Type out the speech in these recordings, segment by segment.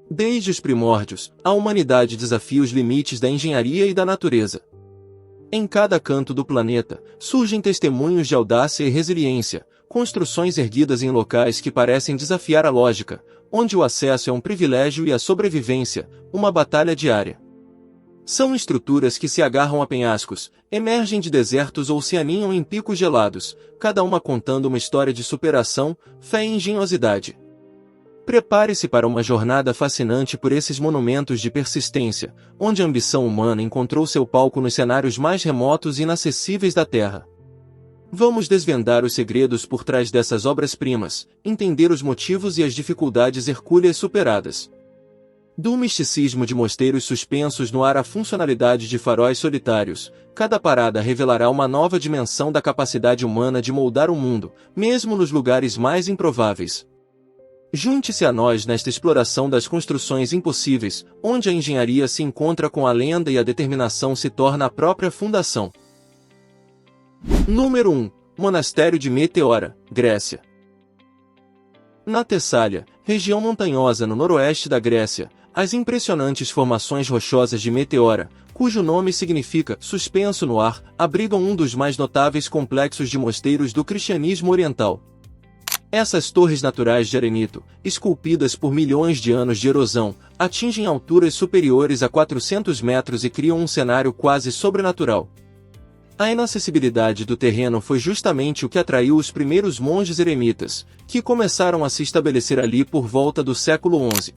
Desde os primórdios, a humanidade desafia os limites da engenharia e da natureza. Em cada canto do planeta, surgem testemunhos de audácia e resiliência, construções erguidas em locais que parecem desafiar a lógica, onde o acesso é um privilégio e a sobrevivência, uma batalha diária. São estruturas que se agarram a penhascos, emergem de desertos ou se aninham em picos gelados, cada uma contando uma história de superação, fé e engenhosidade. Prepare-se para uma jornada fascinante por esses monumentos de persistência, onde a ambição humana encontrou seu palco nos cenários mais remotos e inacessíveis da Terra. Vamos desvendar os segredos por trás dessas obras-primas, entender os motivos e as dificuldades hercúleas superadas. Do misticismo de mosteiros suspensos no ar à funcionalidade de faróis solitários, cada parada revelará uma nova dimensão da capacidade humana de moldar o mundo, mesmo nos lugares mais improváveis. Junte-se a nós nesta exploração das construções impossíveis, onde a engenharia se encontra com a lenda e a determinação se torna a própria fundação. Número 1. Monastério de Meteora, Grécia. Na Tessália, região montanhosa no noroeste da Grécia, as impressionantes formações rochosas de Meteora, cujo nome significa suspenso no ar, abrigam um dos mais notáveis complexos de mosteiros do cristianismo oriental. Essas torres naturais de arenito, esculpidas por milhões de anos de erosão, atingem alturas superiores a 400 metros e criam um cenário quase sobrenatural. A inacessibilidade do terreno foi justamente o que atraiu os primeiros monges eremitas, que começaram a se estabelecer ali por volta do século XI.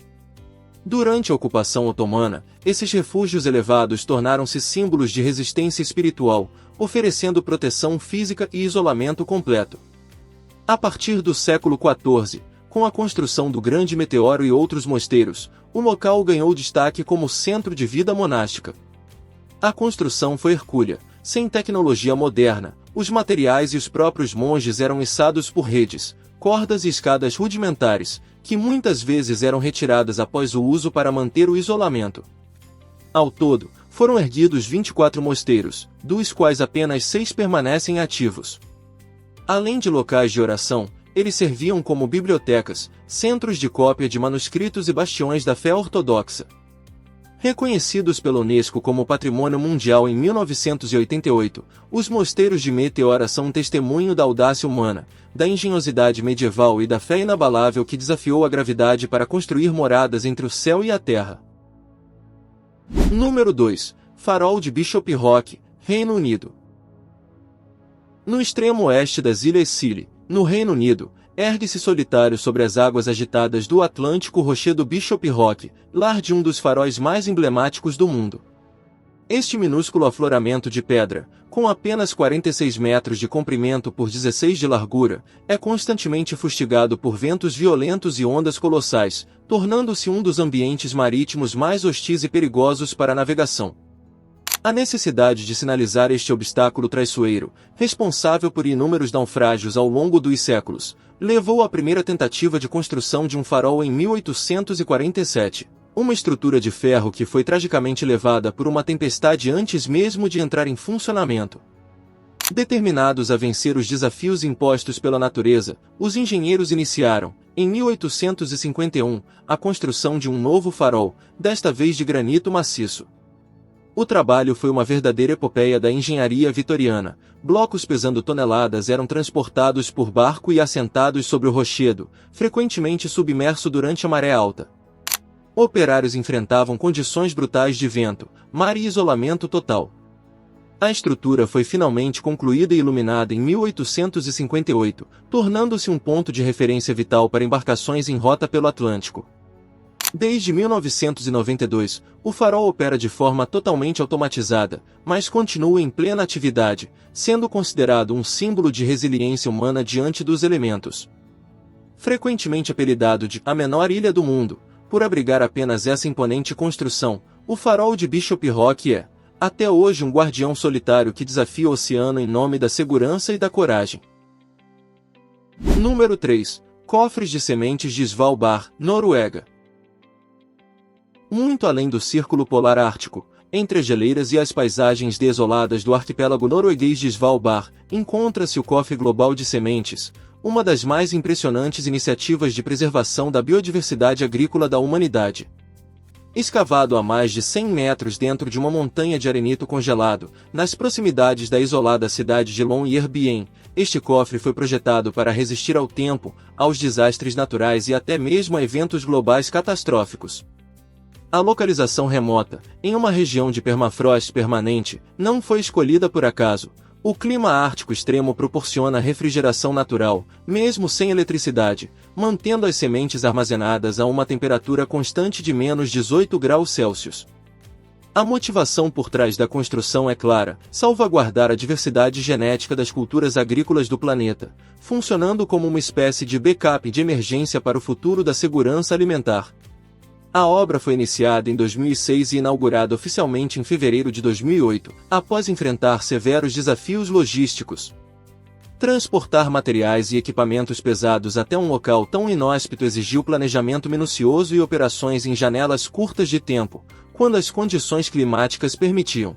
Durante a ocupação otomana, esses refúgios elevados tornaram-se símbolos de resistência espiritual, oferecendo proteção física e isolamento completo. A partir do século XIV, com a construção do Grande Meteoro e outros mosteiros, o local ganhou destaque como centro de vida monástica. A construção foi hercúlea, sem tecnologia moderna, os materiais e os próprios monges eram içados por redes, cordas e escadas rudimentares, que muitas vezes eram retiradas após o uso para manter o isolamento. Ao todo, foram erguidos 24 mosteiros, dos quais apenas 6 permanecem ativos. Além de locais de oração, eles serviam como bibliotecas, centros de cópia de manuscritos e bastiões da fé ortodoxa. Reconhecidos pela Unesco como Patrimônio Mundial em 1988, os mosteiros de Meteora são um testemunho da audácia humana, da engenhosidade medieval e da fé inabalável que desafiou a gravidade para construir moradas entre o céu e a terra. Número 2. Farol de Bishop Rock, Reino Unido. No extremo oeste das Ilhas Scilly, no Reino Unido, ergue-se solitário sobre as águas agitadas do Atlântico o rochedo Bishop Rock, lar de um dos faróis mais emblemáticos do mundo. Este minúsculo afloramento de pedra, com apenas 46 metros de comprimento por 16 de largura, é constantemente fustigado por ventos violentos e ondas colossais, tornando-se um dos ambientes marítimos mais hostis e perigosos para a navegação. A necessidade de sinalizar este obstáculo traiçoeiro, responsável por inúmeros naufrágios ao longo dos séculos, levou à primeira tentativa de construção de um farol em 1847, uma estrutura de ferro que foi tragicamente levada por uma tempestade antes mesmo de entrar em funcionamento. Determinados a vencer os desafios impostos pela natureza, os engenheiros iniciaram, em 1851, a construção de um novo farol, desta vez de granito maciço. O trabalho foi uma verdadeira epopeia da engenharia vitoriana. Blocos pesando toneladas eram transportados por barco e assentados sobre o rochedo, frequentemente submerso durante a maré alta. Operários enfrentavam condições brutais de vento, mar e isolamento total. A estrutura foi finalmente concluída e iluminada em 1858, tornando-se um ponto de referência vital para embarcações em rota pelo Atlântico. Desde 1992, o farol opera de forma totalmente automatizada, mas continua em plena atividade, sendo considerado um símbolo de resiliência humana diante dos elementos. Frequentemente apelidado de a menor ilha do mundo, por abrigar apenas essa imponente construção, o farol de Bishop Rock é, até hoje, um guardião solitário que desafia o oceano em nome da segurança e da coragem. Número 3. Cofres de sementes de Svalbard, Noruega. Muito além do Círculo Polar Ártico, entre as geleiras e as paisagens desoladas do arquipélago norueguês de Svalbard, encontra-se o Cofre Global de Sementes, uma das mais impressionantes iniciativas de preservação da biodiversidade agrícola da humanidade. Escavado a mais de 100 metros dentro de uma montanha de arenito congelado, nas proximidades da isolada cidade de Longyearbyen, este cofre foi projetado para resistir ao tempo, aos desastres naturais e até mesmo a eventos globais catastróficos. A localização remota, em uma região de permafrost permanente, não foi escolhida por acaso. O clima ártico extremo proporciona refrigeração natural, mesmo sem eletricidade, mantendo as sementes armazenadas a uma temperatura constante de menos 18 graus Celsius. A motivação por trás da construção é clara: salvaguardar a diversidade genética das culturas agrícolas do planeta, funcionando como uma espécie de backup de emergência para o futuro da segurança alimentar. A obra foi iniciada em 2006 e inaugurada oficialmente em fevereiro de 2008, após enfrentar severos desafios logísticos. Transportar materiais e equipamentos pesados até um local tão inóspito exigiu planejamento minucioso e operações em janelas curtas de tempo, quando as condições climáticas permitiam.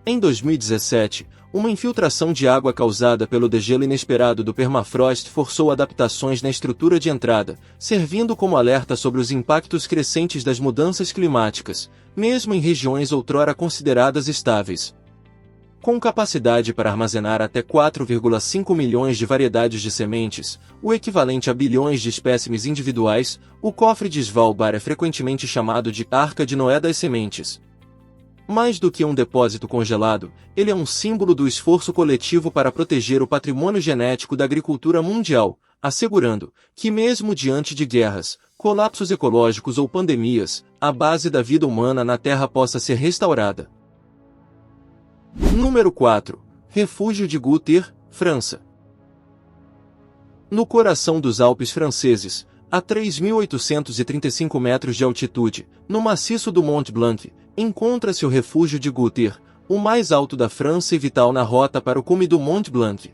Em 2017, uma infiltração de água causada pelo degelo inesperado do permafrost forçou adaptações na estrutura de entrada, servindo como alerta sobre os impactos crescentes das mudanças climáticas, mesmo em regiões outrora consideradas estáveis. Com capacidade para armazenar até 4,5 milhões de variedades de sementes, o equivalente a bilhões de espécimes individuais, o cofre de Svalbard é frequentemente chamado de Arca de Noé das sementes. Mais do que um depósito congelado, ele é um símbolo do esforço coletivo para proteger o patrimônio genético da agricultura mundial, assegurando que, mesmo diante de guerras, colapsos ecológicos ou pandemias, a base da vida humana na Terra possa ser restaurada. Número 4. Refúgio de Guter, França. No coração dos Alpes franceses, a 3.835 metros de altitude, no maciço do Mont Blanc, encontra-se o refúgio de Guter, o mais alto da França e vital na rota para o cume do Mont Blanc.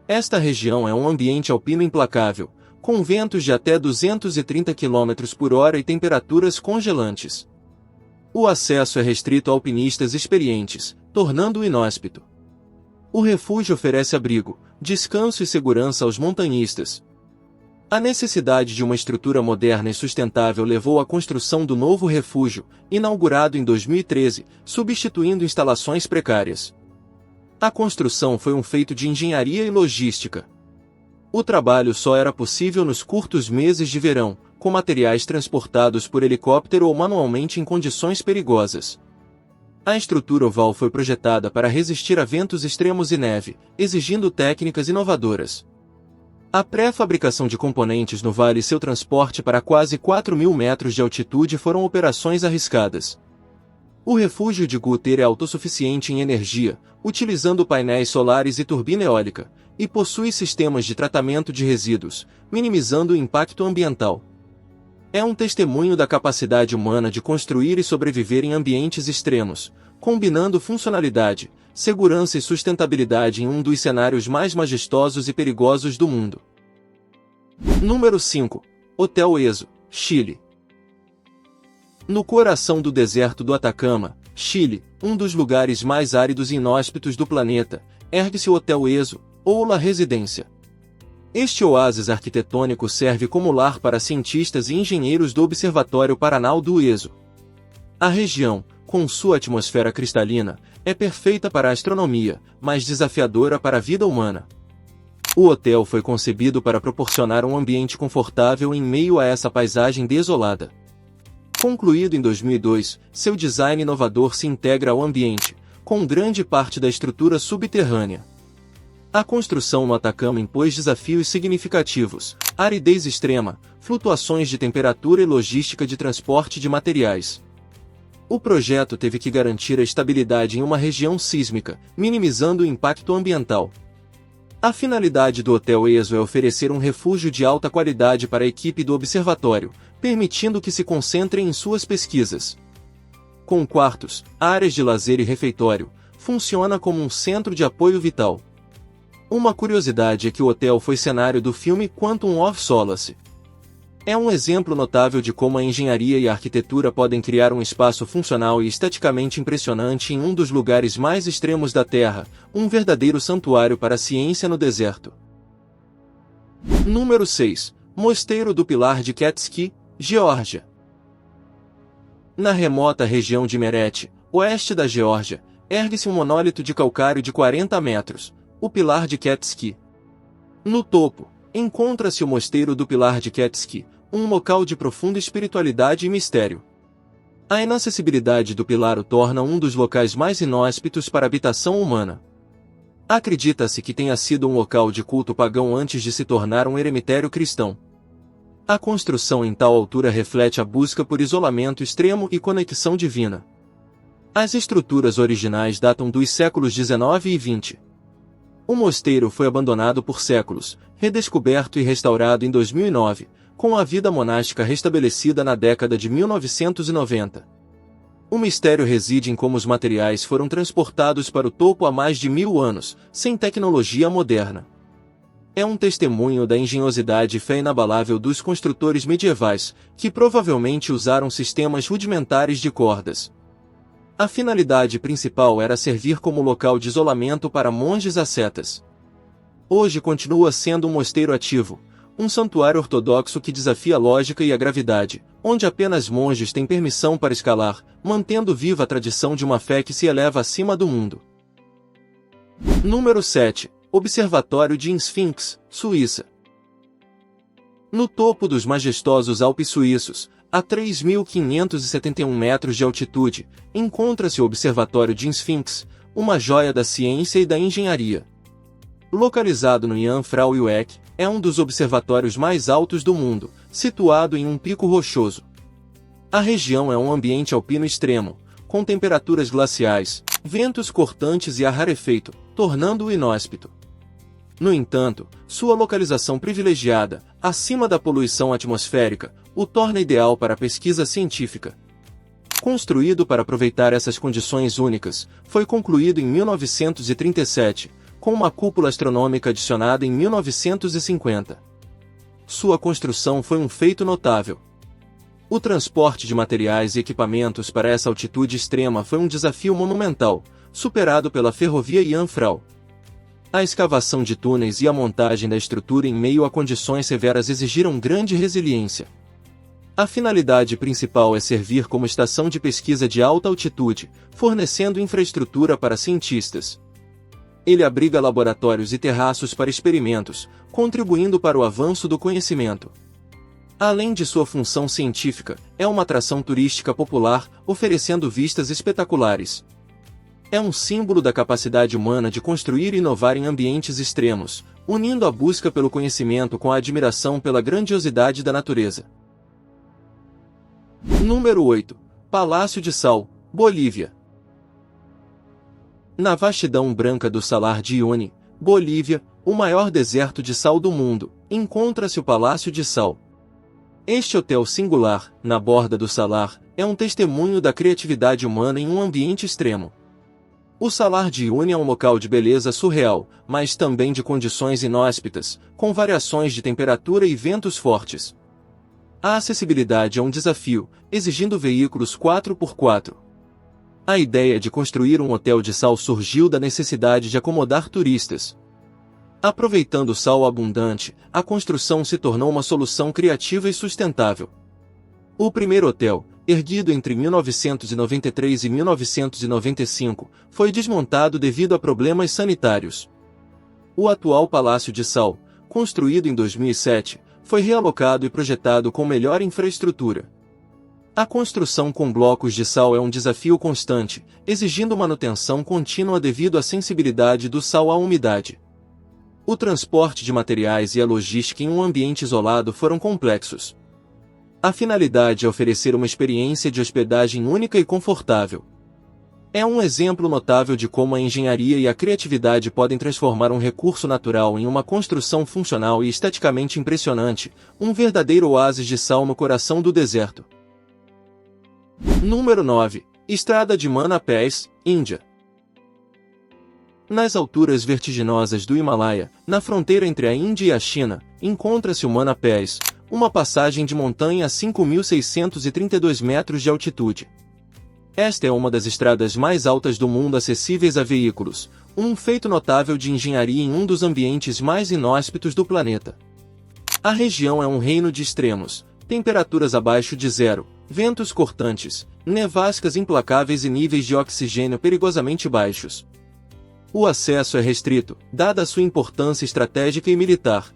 Esta região é um ambiente alpino implacável, com ventos de até 230 km por hora e temperaturas congelantes. O acesso é restrito a alpinistas experientes, tornando-o inóspito. O refúgio oferece abrigo, descanso e segurança aos montanhistas. A necessidade de uma estrutura moderna e sustentável levou à construção do novo refúgio, inaugurado em 2013, substituindo instalações precárias. A construção foi um feito de engenharia e logística. O trabalho só era possível nos curtos meses de verão, com materiais transportados por helicóptero ou manualmente em condições perigosas. A estrutura oval foi projetada para resistir a ventos extremos e neve, exigindo técnicas inovadoras. A pré-fabricação de componentes no vale e seu transporte para quase 4.000 metros de altitude foram operações arriscadas. O refúgio de Guter é autossuficiente em energia, utilizando painéis solares e turbina eólica, e possui sistemas de tratamento de resíduos, minimizando o impacto ambiental. É um testemunho da capacidade humana de construir e sobreviver em ambientes extremos, combinando funcionalidade, segurança e sustentabilidade em um dos cenários mais majestosos e perigosos do mundo. Número 5. Hotel Ezo, Chile. No coração do deserto do Atacama, Chile, um dos lugares mais áridos e inóspitos do planeta, ergue-se o Hotel Ezo, ou La Residência. Este oásis arquitetônico serve como lar para cientistas e engenheiros do Observatório Paranal do Ezo. A região, com sua atmosfera cristalina, é perfeita para a astronomia, mas desafiadora para a vida humana. O hotel foi concebido para proporcionar um ambiente confortável em meio a essa paisagem desolada. Concluído em 2002, seu design inovador se integra ao ambiente, com grande parte da estrutura subterrânea. A construção no Atacama impôs desafios significativos: aridez extrema, flutuações de temperatura e logística de transporte de materiais. O projeto teve que garantir a estabilidade em uma região sísmica, minimizando o impacto ambiental. A finalidade do Hotel Ezo é oferecer um refúgio de alta qualidade para a equipe do observatório, permitindo que se concentrem em suas pesquisas. Com quartos, áreas de lazer e refeitório, funciona como um centro de apoio vital. Uma curiosidade é que o hotel foi cenário do filme Quantum of Solace. É um exemplo notável de como a engenharia e a arquitetura podem criar um espaço funcional e esteticamente impressionante em um dos lugares mais extremos da Terra, um verdadeiro santuário para a ciência no deserto. Número 6. Mosteiro do Pilar de Catskill, Geórgia. Na remota região de Meret, oeste da Geórgia, ergue-se um monólito de calcário de 40 metros, o Pilar de Ketski. No topo, encontra-se o Mosteiro do Pilar de Ketski, um local de profunda espiritualidade e mistério. A inacessibilidade do pilar o torna um dos locais mais inóspitos para a habitação humana. Acredita-se que tenha sido um local de culto pagão antes de se tornar um eremitério cristão. A construção em tal altura reflete a busca por isolamento extremo e conexão divina. As estruturas originais datam dos séculos XIX e XX. O mosteiro foi abandonado por séculos, redescoberto e restaurado em 2009, com a vida monástica restabelecida na década de 1990. O mistério reside em como os materiais foram transportados para o topo há mais de 1000 anos, sem tecnologia moderna. É um testemunho da engenhosidade e fé inabalável dos construtores medievais, que provavelmente usaram sistemas rudimentares de cordas. A finalidade principal era servir como local de isolamento para monges ascetas. Hoje continua sendo um mosteiro ativo, um santuário ortodoxo que desafia a lógica e a gravidade, onde apenas monges têm permissão para escalar, mantendo viva a tradição de uma fé que se eleva acima do mundo. Número 7. Observatório de Sphinx, Suíça. No topo dos majestosos Alpes suíços, a 3.571 metros de altitude, encontra-se o Observatório de Sphinx, uma joia da ciência e da engenharia. Localizado no Jungfraujoch, é um dos observatórios mais altos do mundo, situado em um pico rochoso. A região é um ambiente alpino extremo, com temperaturas glaciais, ventos cortantes e ar rarefeito, tornando-o inóspito. No entanto, sua localização privilegiada, acima da poluição atmosférica, o torna ideal para a pesquisa científica. Construído para aproveitar essas condições únicas, foi concluído em 1937, com uma cúpula astronômica adicionada em 1950. Sua construção foi um feito notável. O transporte de materiais e equipamentos para essa altitude extrema foi um desafio monumental, superado pela ferrovia Jungfrau. A escavação de túneis e a montagem da estrutura em meio a condições severas exigiram grande resiliência. A finalidade principal é servir como estação de pesquisa de alta altitude, fornecendo infraestrutura para cientistas. Ele abriga laboratórios e terraços para experimentos, contribuindo para o avanço do conhecimento. Além de sua função científica, é uma atração turística popular, oferecendo vistas espetaculares. É um símbolo da capacidade humana de construir e inovar em ambientes extremos, unindo a busca pelo conhecimento com a admiração pela grandiosidade da natureza. Número 8. Palácio de Sal, Bolívia. Na vastidão branca do Salar de Uyuni, Bolívia, o maior deserto de sal do mundo, encontra-se o Palácio de Sal. Este hotel singular, na borda do salar, é um testemunho da criatividade humana em um ambiente extremo. O Salar de Uyuni é um local de beleza surreal, mas também de condições inóspitas, com variações de temperatura e ventos fortes. A acessibilidade é um desafio, exigindo veículos 4x4. A ideia de construir um hotel de sal surgiu da necessidade de acomodar turistas. Aproveitando o sal abundante, a construção se tornou uma solução criativa e sustentável. O primeiro hotel, erguido entre 1993 e 1995, foi desmontado devido a problemas sanitários. O atual Palácio de Sal, construído em 2007, foi realocado e projetado com melhor infraestrutura. A construção com blocos de sal é um desafio constante, exigindo manutenção contínua devido à sensibilidade do sal à umidade. O transporte de materiais e a logística em um ambiente isolado foram complexos. A finalidade é oferecer uma experiência de hospedagem única e confortável. É um exemplo notável de como a engenharia e a criatividade podem transformar um recurso natural em uma construção funcional e esteticamente impressionante, um verdadeiro oásis de sal no coração do deserto. Número 9. Estrada de Manna Pass, Índia. Nas alturas vertiginosas do Himalaia, na fronteira entre a Índia e a China, encontra-se o Manna Pass, uma passagem de montanha a 5.632 metros de altitude. Esta é uma das estradas mais altas do mundo acessíveis a veículos, um feito notável de engenharia em um dos ambientes mais inóspitos do planeta. A região é um reino de extremos, temperaturas abaixo de zero, ventos cortantes, nevascas implacáveis e níveis de oxigênio perigosamente baixos. O acesso é restrito, dada sua importância estratégica e militar.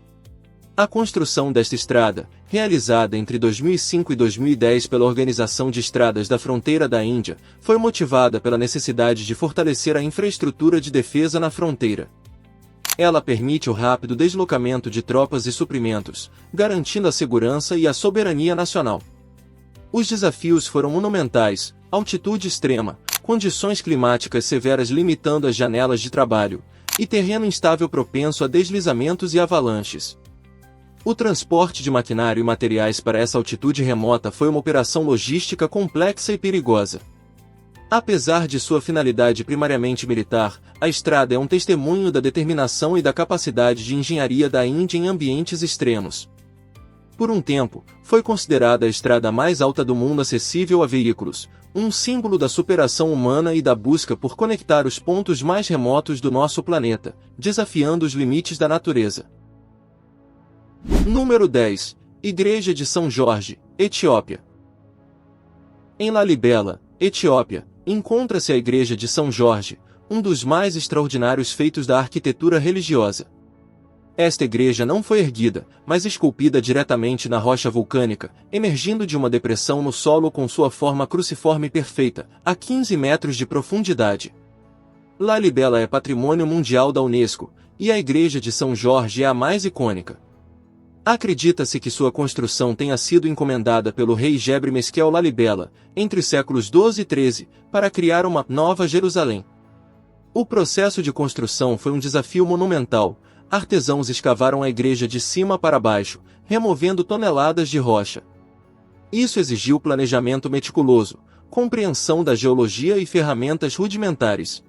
A construção desta estrada, realizada entre 2005 e 2010 pela Organização de Estradas da Fronteira da Índia, foi motivada pela necessidade de fortalecer a infraestrutura de defesa na fronteira. Ela permite o rápido deslocamento de tropas e suprimentos, garantindo a segurança e a soberania nacional. Os desafios foram monumentais: altitude extrema, condições climáticas severas limitando as janelas de trabalho, e terreno instável propenso a deslizamentos e avalanches. O transporte de maquinário e materiais para essa altitude remota foi uma operação logística complexa e perigosa. Apesar de sua finalidade primariamente militar, a estrada é um testemunho da determinação e da capacidade de engenharia da Índia em ambientes extremos. Por um tempo, foi considerada a estrada mais alta do mundo acessível a veículos, um símbolo da superação humana e da busca por conectar os pontos mais remotos do nosso planeta, desafiando os limites da natureza. Número 10. Igreja de São Jorge, Etiópia. Em Lalibela, Etiópia, encontra-se a Igreja de São Jorge, um dos mais extraordinários feitos da arquitetura religiosa. Esta igreja não foi erguida, mas esculpida diretamente na rocha vulcânica, emergindo de uma depressão no solo com sua forma cruciforme perfeita, a 15 metros de profundidade. Lalibela é patrimônio mundial da Unesco, e a Igreja de São Jorge é a mais icônica. Acredita-se que sua construção tenha sido encomendada pelo rei Gebre Meskel Lalibela, entre os séculos 12 e 13, para criar uma Nova Jerusalém. O processo de construção foi um desafio monumental. Artesãos escavaram a igreja de cima para baixo, removendo toneladas de rocha. Isso exigiu planejamento meticuloso, compreensão da geologia e ferramentas rudimentares.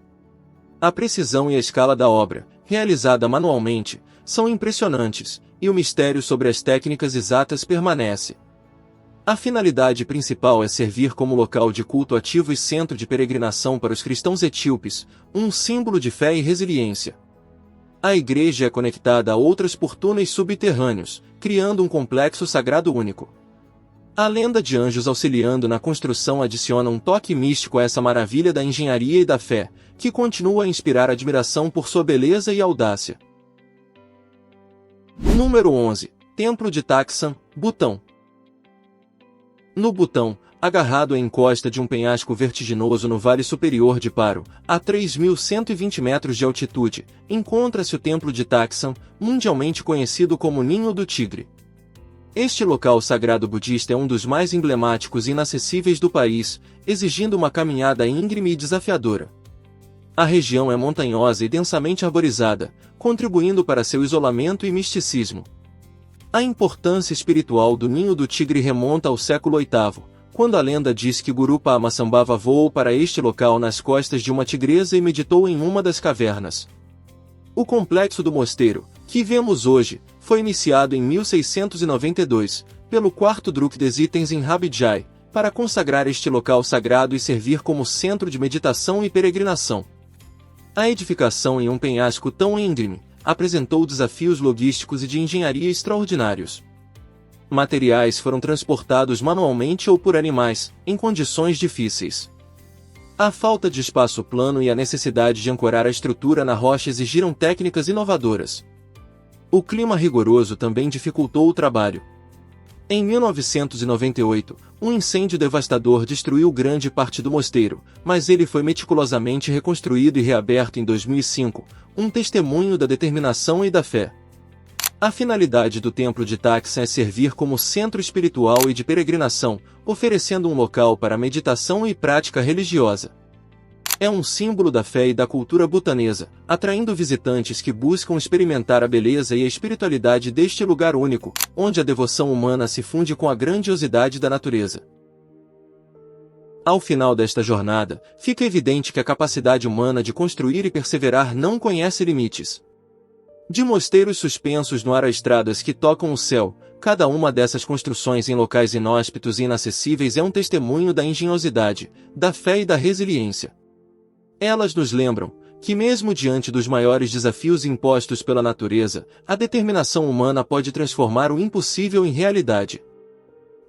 A precisão e a escala da obra, realizada manualmente, são impressionantes, e o mistério sobre as técnicas exatas permanece. A finalidade principal é servir como local de culto ativo e centro de peregrinação para os cristãos etíopes, um símbolo de fé e resiliência. A igreja é conectada a outras por túneis subterrâneos, criando um complexo sagrado único. A lenda de anjos auxiliando na construção adiciona um toque místico a essa maravilha da engenharia e da fé, que continua a inspirar admiração por sua beleza e audácia. Número 11. Templo de Takshan, Butão. No Butão, agarrado à encosta de um penhasco vertiginoso no vale superior de Paro, a 3.120 metros de altitude, encontra-se o Templo de Takshan, mundialmente conhecido como Ninho do Tigre. Este local sagrado budista é um dos mais emblemáticos e inacessíveis do país, exigindo uma caminhada íngreme e desafiadora. A região é montanhosa e densamente arborizada, contribuindo para seu isolamento e misticismo. A importância espiritual do Ninho do Tigre remonta ao século VIII, quando a lenda diz que Guru Padmasambhava voou para este local nas costas de uma tigresa e meditou em uma das cavernas. O complexo do mosteiro, que vemos hoje, foi iniciado em 1692, pelo quarto Drukgyal Tenzin Rabijai, para consagrar este local sagrado e servir como centro de meditação e peregrinação. A edificação em um penhasco tão íngreme apresentou desafios logísticos e de engenharia extraordinários. Materiais foram transportados manualmente ou por animais, em condições difíceis. A falta de espaço plano e a necessidade de ancorar a estrutura na rocha exigiram técnicas inovadoras. O clima rigoroso também dificultou o trabalho. Em 1998, um incêndio devastador destruiu grande parte do mosteiro, mas ele foi meticulosamente reconstruído e reaberto em 2005, um testemunho da determinação e da fé. A finalidade do Templo de Takshan é servir como centro espiritual e de peregrinação, oferecendo um local para meditação e prática religiosa. É um símbolo da fé e da cultura butanesa, atraindo visitantes que buscam experimentar a beleza e a espiritualidade deste lugar único, onde a devoção humana se funde com a grandiosidade da natureza. Ao final desta jornada, fica evidente que a capacidade humana de construir e perseverar não conhece limites. De mosteiros suspensos no ar a estradas que tocam o céu, cada uma dessas construções em locais inóspitos e inacessíveis é um testemunho da engenhosidade, da fé e da resiliência. Elas nos lembram que mesmo diante dos maiores desafios impostos pela natureza, a determinação humana pode transformar o impossível em realidade.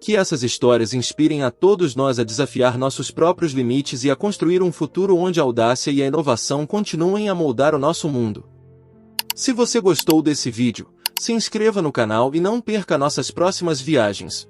Que essas histórias inspirem a todos nós a desafiar nossos próprios limites e a construir um futuro onde a audácia e a inovação continuem a moldar o nosso mundo. Se você gostou desse vídeo, se inscreva no canal e não perca nossas próximas viagens.